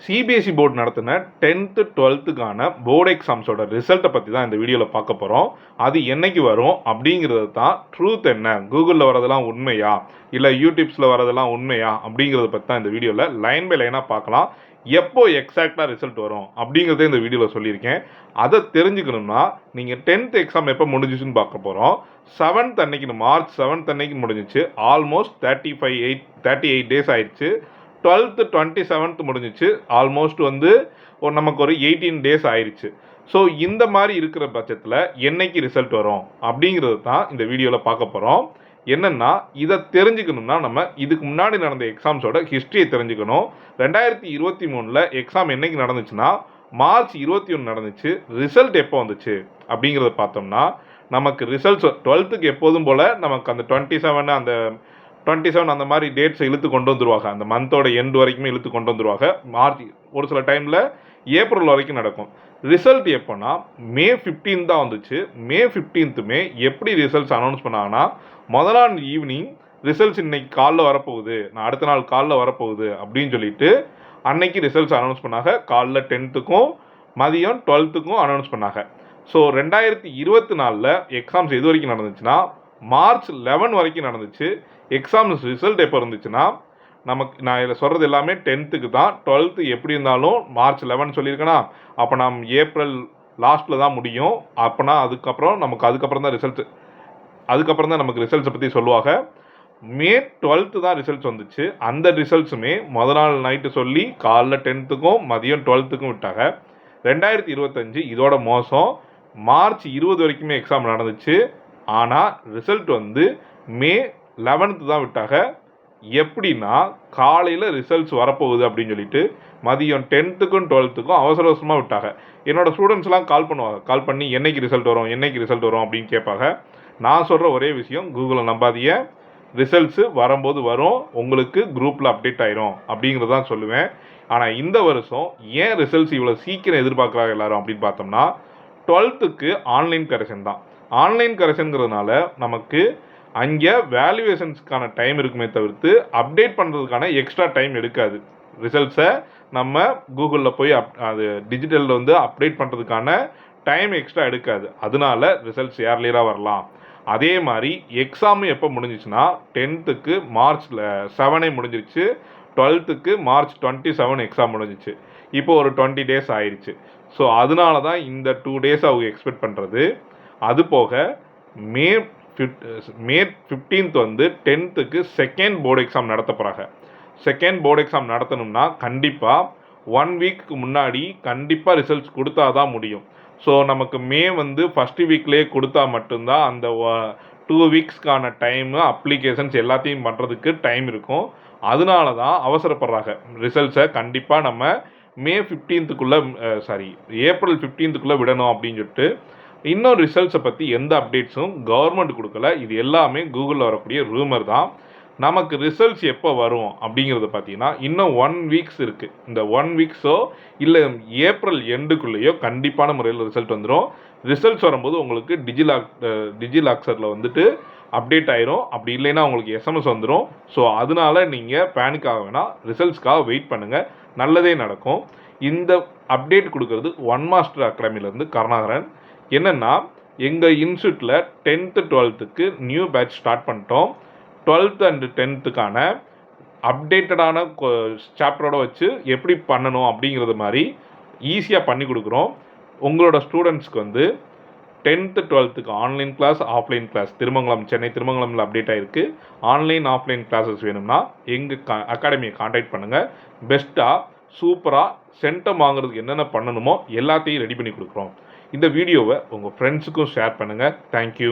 CBSE board நடத்தின 10th 12th board எக்ஸாம்ஸோட ரிசல்ட்டை பற்றி தான் இந்த வீடியோவில் பார்க்க போகிறோம். அது என்னைக்கு வரும் அப்படிங்கிறது தான் ட்ரூத் என்ன, கூகுளில் வரதெல்லாம் உண்மையா இல்லை யூடியூப்ஸில் வரதெல்லாம் உண்மையா அப்படிங்கிறத பற்றி தான் இந்த வீடியோவில் லைன் பை லைனாக பார்க்கலாம். எப்போ எக்ஸாக்டாக ரிசல்ட் வரும் அப்படிங்கிறதே இந்த வீடியோவில் சொல்லியிருக்கேன். அதை தெரிஞ்சுக்கணும்னா நீங்கள் 10th எக்ஸாம் எப்போ முடிஞ்சிச்சுன்னு பார்க்க போகிறோம். 7th அன்னைக்கு, மார்ச் 7th அன்னைக்கு முடிஞ்சிச்சு. ஆல்மோஸ்ட் 38 டேஸ் ஆயிடுச்சு. 12th 27th முடிஞ்சிச்சு. ஆல்மோஸ்ட் நமக்கு ஒரு 18 டேஸ் ஆயிடுச்சு. ஸோ இந்த மாதிரி இருக்கிற பட்சத்தில் என்னைக்கு ரிசல்ட் வரும் அப்படிங்கிறது தான் இந்த வீடியோவில் பார்க்க போகிறோம். என்னென்னா, இதை தெரிஞ்சுக்கணும்னா நம்ம இதுக்கு முன்னாடி நடந்த எக்ஸாம்ஸோட ஹிஸ்ட்ரியை தெரிஞ்சுக்கணும். 2023 எக்ஸாம் என்னைக்கு நடந்துச்சுன்னா மார்ச் 21 நடந்துச்சு. ரிசல்ட் எப்போ வந்துச்சு அப்படிங்கிறத பார்த்தோம்னா, நமக்கு ரிசல்ட்ஸ் 12th எப்போதும் போல் நமக்கு அந்த 27 அந்த மாதிரி டேட்ஸை இழுத்து கொண்டு வந்துருவாங்க. அந்த மந்தோட எண்ட் வரைக்குமே இழுத்து கொண்டு வந்துருவாங்க. மார்ச் ஒரு சில டைமில் ஏப்ரல் வரைக்கும் நடக்கும். ரிசல்ட் எப்போனா மே 15 தான் வந்துச்சு. மே 15th எப்படி ரிசல்ட்ஸ் அனௌன்ஸ் பண்ணாங்கன்னா, முதல் நாள் ஈவினிங் ரிசல்ட்ஸ் இன்னைக்கு காலைல வரப்போகுது, நான் அடுத்த நாள் காலைல வரப்போகுது அப்படின்னு சொல்லிட்டு அன்னைக்கு ரிசல்ட்ஸ் அனௌன்ஸ் பண்ணாங்க. காலைல 10th மதியம் 12th அனௌன்ஸ் பண்ணாங்க. ஸோ 2024 எக்ஸாம்ஸ் எது வரைக்கும் நடந்துச்சுன்னா மார்ச் 11 வரைக்கும் நடந்துச்சு. எக்ஸாம்ஸ் ரிசல்ட் எப்போ இருந்துச்சுன்னா நான் இதில் சொல்கிறது எல்லாமே 10th தான். 12th எப்படி இருந்தாலும் மார்ச் 11 சொல்லியிருக்கேன்னா, அப்போ ஏப்ரல் லாஸ்ட்டில் தான் முடியும். அப்போனா அதுக்கப்புறம் தான் நமக்கு ரிசல்ட்ஸை பற்றி சொல்லுவாங்க. மே 12th தான் ரிசல்ட்ஸ் வந்துச்சு. அந்த ரிசல்ட்ஸுமே முதல் நாள் நைட்டு சொல்லி காலைல 10th மதியம் 12th விட்டாங்க. 2025 இதோட மோசம். மார்ச் 20 வரைக்குமே எக்ஸாம் நடந்துச்சு. ஆனால் ரிசல்ட் மே 11th தான் விட்டாங்க. எப்படின்னா, காலையில் ரிசல்ட்ஸ் வரப்போகுது அப்படின்னு சொல்லிட்டு மதியம் 10th 12th அவசரமாக விட்டாங்க. என்னோடய ஸ்டூடெண்ட்ஸ்லாம் கால் பண்ணி என்னைக்கு ரிசல்ட் வரும் அப்படின்னு கேட்பாங்க. நான் சொல்கிற ஒரே விஷயம், கூகுளை நம்பாதீங்க. ரிசல்ட்ஸு வரும்போது வரும், உங்களுக்கு குரூப்பில் அப்டேட் ஆயிரும் அப்படிங்கிறதான் சொல்லுவேன். ஆனால் இந்த வருஷம் ஏன் ரிசல்ட்ஸ் இவ்வளோ சீக்கிரம் எதிர்பார்க்குறாங்க எல்லாரும் அப்படின்னு பார்த்தோம்னா, 12th ஆன்லைன் கரெக்ஷன் தான். ஆன்லைன் கரெக்ஷனுங்கிறதுனால நமக்கு அங்கே வேல்யூவேஷன்ஸ்க்கான டைம் இருக்குமே தவிர்த்து அப்டேட் பண்ணுறதுக்கான எக்ஸ்ட்ரா டைம் எடுக்காது. ரிசல்ட்ஸை நம்ம கூகுளில் போய் அது டிஜிட்டலில் அப்டேட் பண்ணுறதுக்கான டைம் எக்ஸ்ட்ரா எடுக்காது. அதனால ரிசல்ட்ஸ் ஏர்லியராக வரலாம். அதே மாதிரி எக்ஸாமு எப்போ முடிஞ்சிச்சுன்னா 10th மார்ச் 7 முடிஞ்சிருச்சு. 12th மார்ச் 27 எக்ஸாம் முடிஞ்சிச்சு. இப்போ ஒரு 20 டேஸ் ஆயிடுச்சு. ஸோ அதனால தான் இந்த 2 டேஸ் அவங்க எக்ஸ்பெக்ட் பண்ணுறது. அது போக மே 15th 10th second board exam நடத்த போகிறாங்க. செகண்ட் போர்டு எக்ஸாம் நடத்தணும்னா கண்டிப்பாக 1 வீக்கு முன்னாடி கண்டிப்பாக ரிசல்ட்ஸ் கொடுத்தா தான் முடியும். ஸோ நமக்கு மே ஃபஸ்ட்டு வீக்லேயே கொடுத்தா மட்டும்தான் அந்த 2 வீக்ஸ்க்கான டைமு, அப்ளிகேஷன்ஸ் எல்லாத்தையும் பண்ணுறதுக்கு டைம் இருக்கும். அதனால தான் அவசரப்படுறாங்க. ரிசல்ட்ஸை கண்டிப்பாக நம்ம மே 15th ஏப்ரல் 15th விடணும் அப்படின்னு சொல்லிட்டு. இன்னும் ரிசல்ட்ஸை பற்றி எந்த அப்டேட்ஸும் கவர்மெண்ட் கொடுக்கல. இது எல்லாமே கூகுளில் வரக்கூடிய ரூமர் தான். நமக்கு ரிசல்ட்ஸ் எப்போ வரும் அப்படிங்கிறத பார்த்தீங்கன்னா இன்னும் 1 வீக்ஸ் இருக்குது. இந்த 1 வீக்ஸோ இல்லை ஏப்ரல் எண்டுக்குள்ளேயோ கண்டிப்பான முறையில் ரிசல்ட் வந்துடும். ரிசல்ட்ஸ் வரும்போது உங்களுக்கு டிஜிலாக்கரில் அப்டேட் ஆயிரும். அப்படி இல்லைன்னா உங்களுக்கு எஸ்எம்எஸ் வந்துடும். ஸோ அதனால நீங்கள் பேனிக் ஆக வேணாம், ரிசல்ட்ஸ்க்காக வெயிட் பண்ணுங்கள், நல்லதே நடக்கும். இந்த அப்டேட் கொடுக்கறது ஒன் மாஸ்டர் அகாடமிலேருந்து கருணாகரன். என்னென்னா, எங்கள் இன்ஸ்டியூட்டில் 10th 12th new batch start பண்ணிட்டோம். 12th and 10th அப்டேட்டடான சாப்டரோட வச்சு எப்படி பண்ணணும் அப்படிங்கிறது மாதிரி ஈஸியாக பண்ணி கொடுக்குறோம். உங்களோட ஸ்டூடெண்ட்ஸ்க்கு 10th 12th online class, offline class Chennai திருமங்கலமில் அப்டேட் ஆகிருக்கு. ஆன்லைன் ஆஃப்லைன் கிளாஸஸ் வேணும்னா எங்கள் அகாடமியை கான்டாக்ட் பண்ணுங்கள். பெஸ்ட்டாக சூப்பராக சென்டம் வாங்குறதுக்கு என்னென்ன பண்ணணுமோ எல்லாத்தையும் ரெடி பண்ணி கொடுக்குறோம். இந்த வீடியோவை உங்கள் ஃப்ரெண்ட்ஸுக்கும் ஷேர் பண்ணுங்கள். தேங்க்யூ.